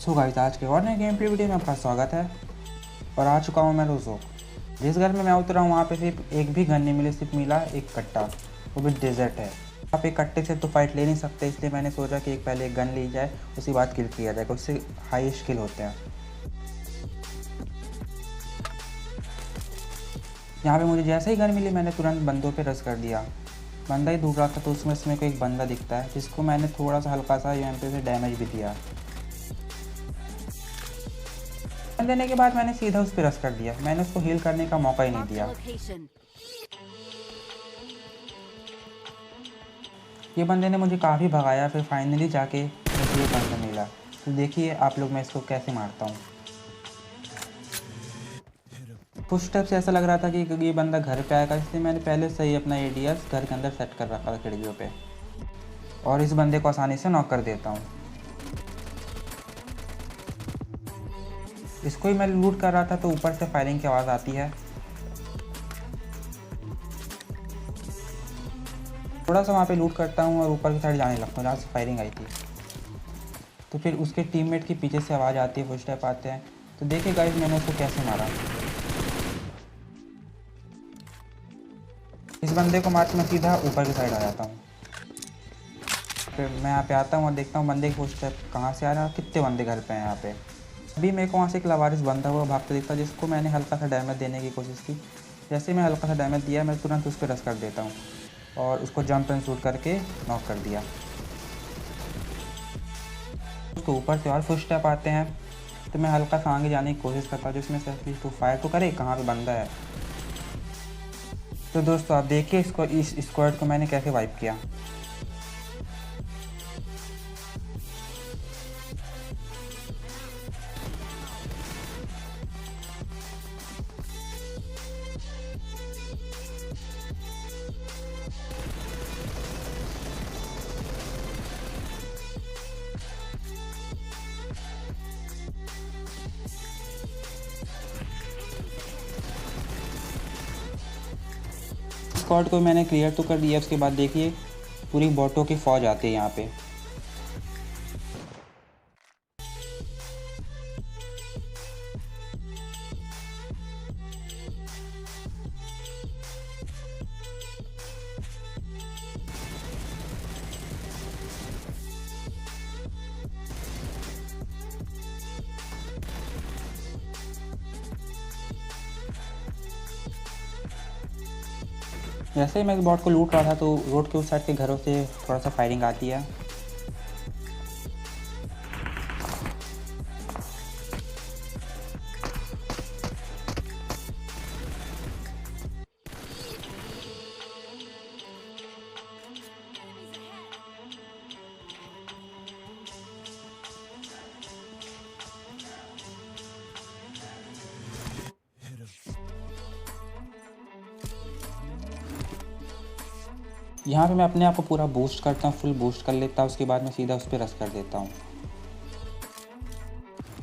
So guys, आज के और नए गेम प्ले वीडियो में आपका स्वागत है। और आ चुका हूँ मैं रोज़ो। जिस घर में मैं उतरा हूँ वहाँ पे सिर्फ एक भी गन नहीं मिली, सिर्फ मिला एक कट्टा, वो भी डेजर्ट है। आप एक कट्टे से तो फाइट ले नहीं सकते, इसलिए मैंने सोचा कि पहले एक गन ली जाए, उसी बाद किल किया जाएगा, उससे हाई स्किल होते हैं। यहाँ पे मुझे जैसे ही गन मिली मैंने तुरंत बंदों पे रश कर दिया। बंदा ही ढूंढ रहा था तो उसमें से मेरे को एक बंदा दिखता है, जिसको मैंने थोड़ा सा हल्का सा यूएमपी से डैमेज भी दिया। देने के बाद मैंने सीधा उस पर रश कर दिया, मैंने उसको हील करने का मौका ही नहीं दिया। ये बंदे ने मुझे काफ़ी भगाया, फिर फाइनली जाके मुझे ये बंदा मिला। तो देखिए आप लोग मैं इसको कैसे मारता हूँ। कुछ स्टेप से ऐसा लग रहा था कि ये बंदा घर पे आएगा, इसलिए मैंने पहले से ही अपना एडीएस घर के अंदर सेट कर रखा था खिड़कियों पे, और इस बंदे को आसानी से नॉक कर देता हूँ। इसको ही मैं लूट कर रहा था तो ऊपर से फायरिंग की आवाज़ आती है। थोड़ा सा वहाँ पे लूट करता हूँ और ऊपर की साइड जाने लगता हूँ जहाँ से फायरिंग आई थी। तो फिर उसके टीममेट के पीछे से आवाज़ आती है, फुट स्टेप आते हैं। तो देखिए गाइस मैंने उसको कैसे मारा। इस बंदे को मार के मैं सीधा ऊपर की साइड आ जाता हूँ। फिर मैं यहाँ पे आता हूँ और देखता हूँ बंदे के फुट स्टेप कहाँ से आ रहा है, कितने बंदे घर पे हैं यहाँ पे। अभी मेरे को वहाँ से एक लावारिस बंदा हुआ भागता दिखता, जिसको मैंने हल्का सा डैमेज देने की कोशिश की। जैसे मैं हल्का सा डैमेज दिया मैं तुरंत उस पर रश कर देता हूँ और उसको जंप एंड शूट करके नॉक कर दिया। उसको ऊपर से और फुट स्टेप आते हैं तो मैं हल्का सा आगे जाने की कोशिश करता हूँ, जिसमें से एटलीस्ट तो फायर तो करे कहाँ पे बंदा है। तो दोस्तों आप देखिए इसको, इस स्क्वाड को मैंने कैसे वाइप किया। स्क्वाड को मैंने क्लियर तो कर दिया, उसके बाद देखिए पूरी बॉटों की फौज आती है यहाँ पे। जैसे ही मैं इस बॉट को लूट रहा था तो रोड के उस साइड के घरों से थोड़ा सा फायरिंग आती है। यहाँ पे मैं अपने आप को पूरा बूस्ट करता हूँ, फुल बूस्ट कर लेता हूँ, उसके बाद मैं सीधा उस पर रश कर देता हूँ।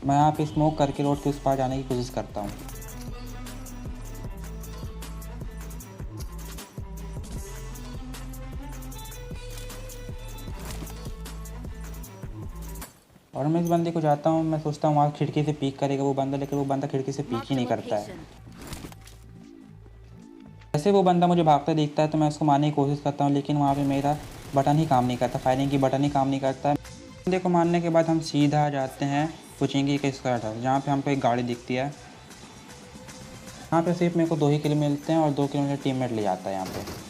मैं यहाँ पे स्मोक करके रोड के उस पार जाने की कोशिश करता हूँ। और मैं इस बंदे को जाता हूँ, मैं सोचता हूँ वहाँ खिड़की से पीक करेगा वो बंदा, लेकिन वो बंदा खिड़की से पीक ही नहीं करता है। जैसे वो बंदा मुझे भागता दिखता है तो मैं उसको मारने की कोशिश करता हूँ, लेकिन वहाँ पे मेरा बटन ही काम नहीं करता, फायरिंग की बटन ही काम नहीं करता है। बंदे को मारने के बाद हम सीधा आ जाते हैं पुचिंगी के स्क्वाड हाउस, जहाँ पे हमको एक गाड़ी दिखती है। यहाँ पे सिर्फ मेरे को 2 ही किल मिलते हैं और 2 किल मेरे टीममेट ले जाता है यहाँ पे।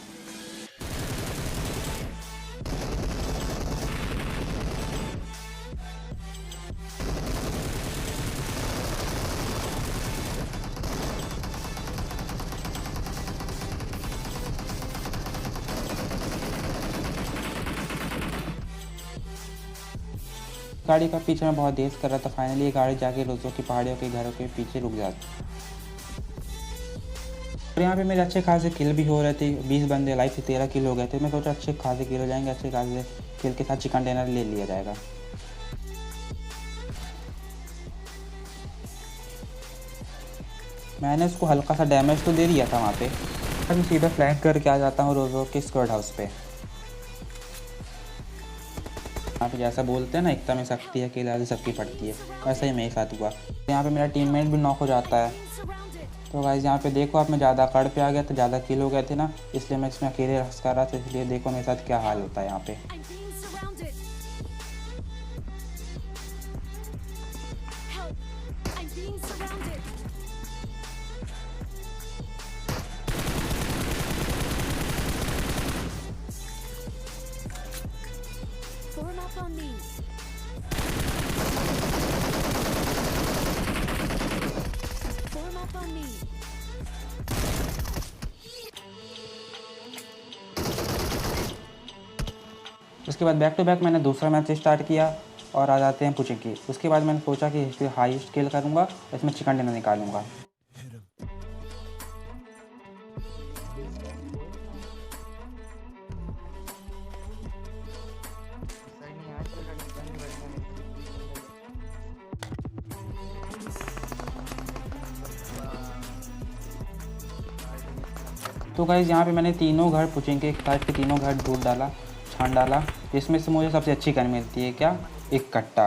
गाड़ी का पीछे मैं बहुत तेज कर रहा था, फाइनली ये गाड़ी जाके रोज़ो की पहाड़ियों के घरों के पीछे रुक जाती। और यहाँ पे मेरे अच्छे खासे किल भी हो रहे थे, 20 बंदे लाइफ से 13 किल हो गए थे। मैं सोचा अच्छे खासे किल हो जाएंगे, अच्छे खासे किल के साथ चिकन डिनर ले लिया जाएगा। मैंने उसको हल्का सा डैमेज तो दे दिया था वहाँ पे। अब मैं सीधा फ्लैंक करके आ जाता हूँ रोज़ो के स्क्वाड हाउस पे। यहाँ पे जैसा बोलते हैं ना, एकता में शक्ति है, अकेला सबकी पड़ती है, वैसा ही मेरे साथ हुआ। यहाँ पे मेरा टीममेट भी नॉक हो जाता है। तो गाइस यहाँ पे देखो आप, मैं ज़्यादा कड़ पे आ गया, तो ज़्यादा किल हो गए थे ना, इसलिए मैं इसमें अकेले रस कर रहा था। इसलिए देखो मेरे साथ क्या हाल होता है यहाँ पे। Form up on me. Form up on me. उसके बाद बैक टू बैक मैंने दूसरा मैच स्टार्ट किया और आ जाते हैं पुचिंकी। उसके बाद मैंने सोचा कि इसलिए हाई स्केल करूँगा, इसमें चिकन डिनर निकालूंगा। तो गाइस यहाँ पे मैंने तीनों घर पुचिंकी टाइप के तीनों घर ढूंढ डाला, छान डाला। इसमें से मुझे सबसे अच्छी गन मिलती है क्या, एक कट्टा।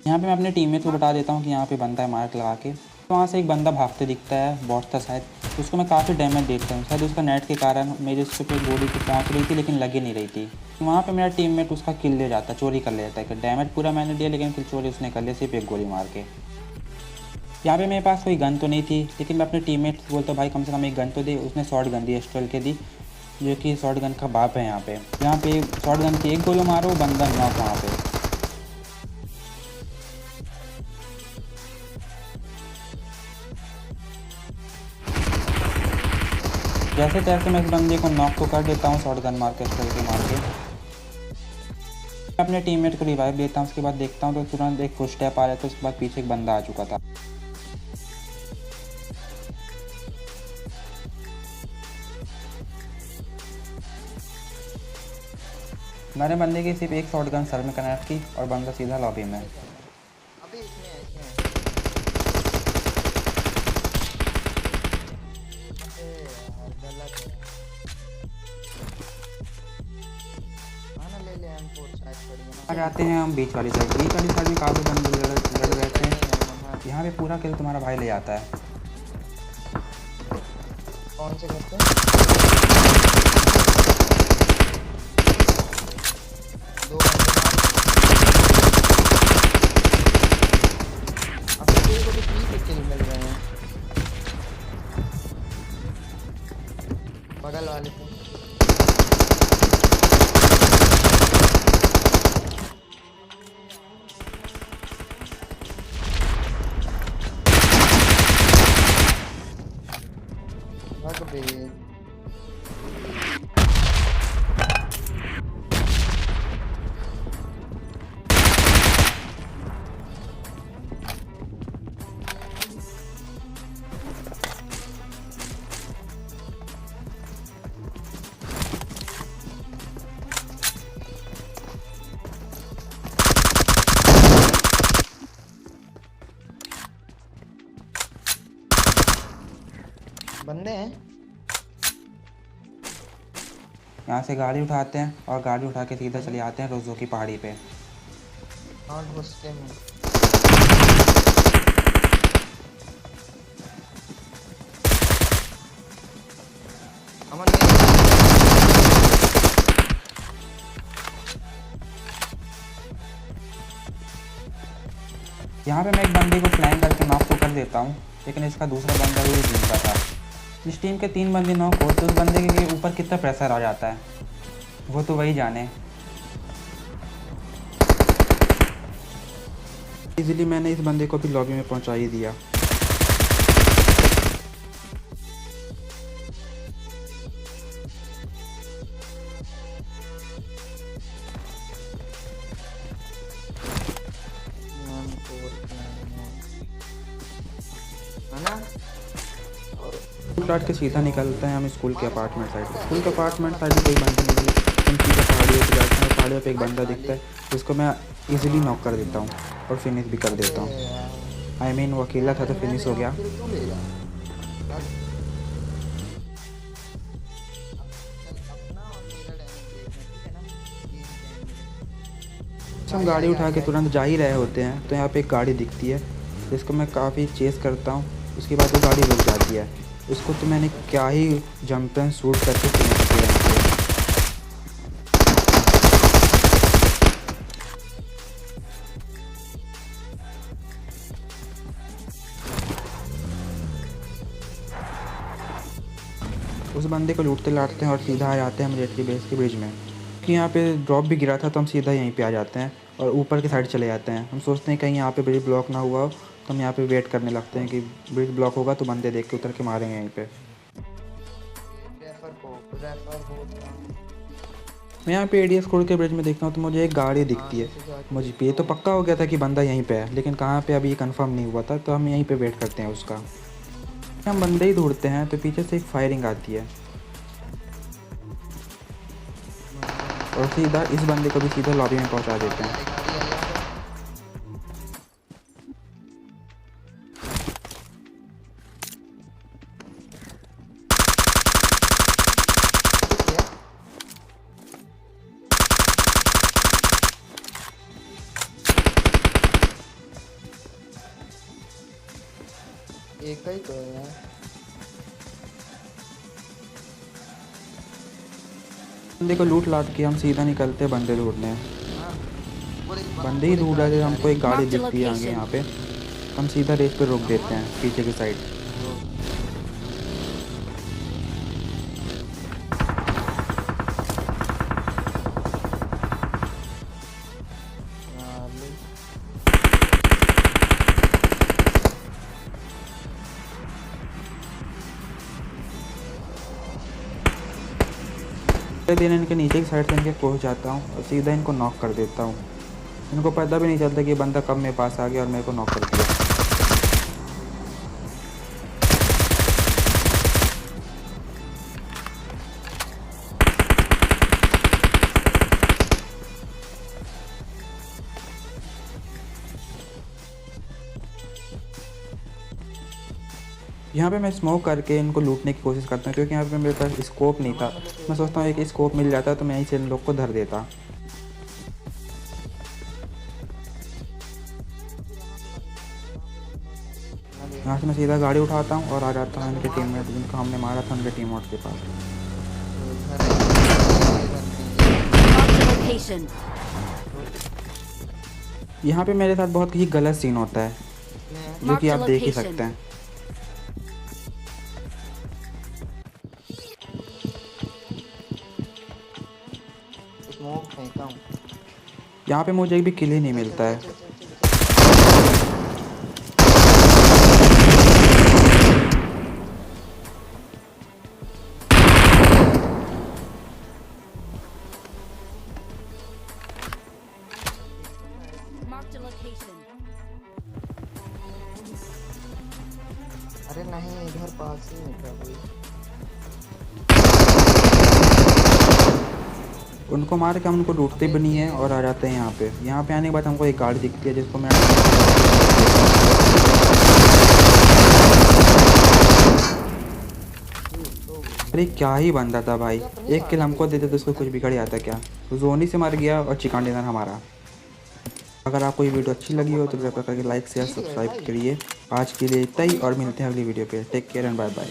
यहाँ पे मैं अपने टीममेट को बता देता हूँ कि यहाँ पे बंदा है, मार्क लगा के। तो वहाँ से एक बंदा भागते दिखता है, बॉट था शायद। तो उसको मैं काफ़ी डैमेज देता हूँ, शायद उसका नेट के कारण मेरे उसके पे गोली तो पहुँच रही थी लेकिन लगी नहीं रही थी। वहाँ पे मेरा टीममेट उसका किल ले जाता है, चोरी कर लेता है। कि डैमेज पूरा मैंने दिया लेकिन फिर चोरी उसने कर लिया, सिर्फ एक गोली मार के। यहाँ पे मेरे पास कोई गन तो नहीं थी, लेकिन मैं अपने टीममेट से बोलता भाई कम से कम एक गन तो दे। उसने शॉर्ट गन दी, एस्ट्रल के दी, जो कि शॉर्ट गन का बाप है। यहाँ पे शॉर्ट गन की एक गोली मारो, बंदा नॉक वहाँ पे। जैसे तैसे मैं इस बंदे को नॉक तो कर देता हूँ, शॉर्ट गन मार के, एस्ट्रल के मार के। अपने टीममेट को रिवाइव देता हूँ। उसके बाद देखता हूँ तो तुरंत एक फुट स्टेप आ रहा था। उसके बाद पीछे एक बंदा आ चुका था। मैंने बंदे की सिर्फ एक शॉट गन सर में कनेक्ट की और बंदा सीधा लॉबी में। अबे इसमें गलत है। आना ले ले M4 शायद पड़ी है आ जाते हैं हम बीच वाली साइड। बीच वाली साइड में काफ़ी बंदे लड़ रहे थे। यहाँ पे पूरा किल तुम्हारा भाई ले जाता है। कौन से करते हैं? दो बंदे अब तेरे को तो 3 किल मिल रहे हैं बगल वाले से। भाग बे। बंदे हैं। यहाँ से गाड़ी उठाते हैं और गाड़ी उठा के सीधा चले आते हैं रोजो की पहाड़ी पे। हाँ घुसते में अमन यहाँ पे मैं एक बंदे को फ्लैंक करके नॉक तो कर देता हूँ, लेकिन इसका दूसरा बंदा भी टीम का था। जिस टीम के 3 बंदे नॉक हो तो उस बंदे के ऊपर कितना प्रेशर आ जाता है वो तो वही जाने। इजीली मैंने इस बंदे को भी लॉबी में पहुंचा ही दिया। है ना। काट के सीधा निकलते हैं हम स्कूल के अपार्टमेंट साइड। स्कूल के अपार्टमेंट साइड में कोई बंदा नहीं है, हम सीधा पहाड़ियों पे जाते हैं। पहाड़ियों पे एक बंदा दिखता है, जिसको मैं इजीली नॉक कर देता हूँ और फिनिश भी कर देता हूँ। आई मीन वो अकेला था तो फिनिश हो गया। किल तू ले जा बस। अपना और मेरा डैमेज देखना, ठीक है ना? ये डैमेज हम गाड़ी उठा के तुरंत जा ही रहे होते हैं तो यहाँ पे एक गाड़ी दिखती है जिसको मैं काफ़ी चेस करता हूँ। उसके बाद वो गाड़ी रुक जाती है। उसको तो मैंने क्या ही जंप एंड शूट करके फिनिश किया यहाँ पे। उस बंदे को लूटते लाटते हैं और सीधा आ जाते हैं मिलिट्री बेस के ब्रिज में कि यहाँ पे ड्रॉप भी गिरा था तो हम सीधा यहीं पे आ जाते हैं और ऊपर की साइड चले जाते हैं। हम सोचते हैं कहीं यहाँ पे ब्रिज ब्लॉक ना हुआ हो तो हम यहाँ पे वेट करने लगते हैं कि ब्रिज ब्लॉक होगा तो बंदे देख के उतर के मारेंगे यहीं पे। रेफर हो। मैं यहाँ पे एडीएस कोड के ब्रिज में देखता हूँ तो मुझे एक गाड़ी दिखती है। मुझे ये तो पक्का हो गया था कि बंदा यहीं पे है, लेकिन कहाँ पे अभी कंफर्म नहीं हुआ था तो हम यहीं पे वेट करते हैं उसका। हम बंदे ही ढूंढते हैं तो पीछे से एक फायरिंग आती है और सीधा इस बंदे को भी सीधा लॉबी में पहुंचा देते हैं। एक ही तो है यार। बंदे को लूट लाट के हम सीधा निकलते हैं बंदे ढूंढने। हाँ, वो देख बंदे ही ढूंढ रहे थे, हमको एक गाड़ी दिखती है आगे यहाँ पे। हम सीधा रेस पे रोक देते हैं पीछे की साइड। दिन इनके नीचे की साइड से इनके पहुंच जाता हूँ और सीधा इनको नॉक कर देता हूँ। इनको पता भी नहीं चलता कि बंदा कब मेरे पास आ गया और मेरे को नॉक कर दिया। यहाँ पे मैं स्मोक करके इनको लूटने की कोशिश करता हूँ क्योंकि यहाँ पे मेरे पास स्कोप नहीं था। मैं सोचता हूँ एक स्कोप मिल जाता तो मैं यहीं से इन लोग को धर देता। यहाँ से मैं सीधा गाड़ी उठाता हूँ और आ जाता हूँ इनके टीममेट जिनको हमने मारा था उनके टीममेट के पास। Marked a location. यहाँ पे मेरे साथ बहुत ही गलत सीन होता है जो कि आप देख ही सकते हैं। स्मोक फेंका हूँ। यहाँ पे मुझे एक भी किल ही नहीं मिलता है। Marked a location. अरे नहीं, इधर पास ही निकला कोई। उनको मार के हम उनको लूटते भी नहीं है और आ जाते हैं यहाँ पे। यहाँ पे आने के बाद हमको एक गाड़ी दिखती है जिसको मैं अरे क्या ही बंदा था भाई, एक किल हमको देते तो उसको कुछ बिगड़ जाता क्या। जोनी से मर गया और चिकन डिनर हमारा। अगर आपको ये वीडियो अच्छी लगी हो तो कृपया करके लाइक शेयर सब्सक्राइब करिए। आज के लिए इतना ही और मिलते हैं अगली वीडियो पे। Take care and bye bye.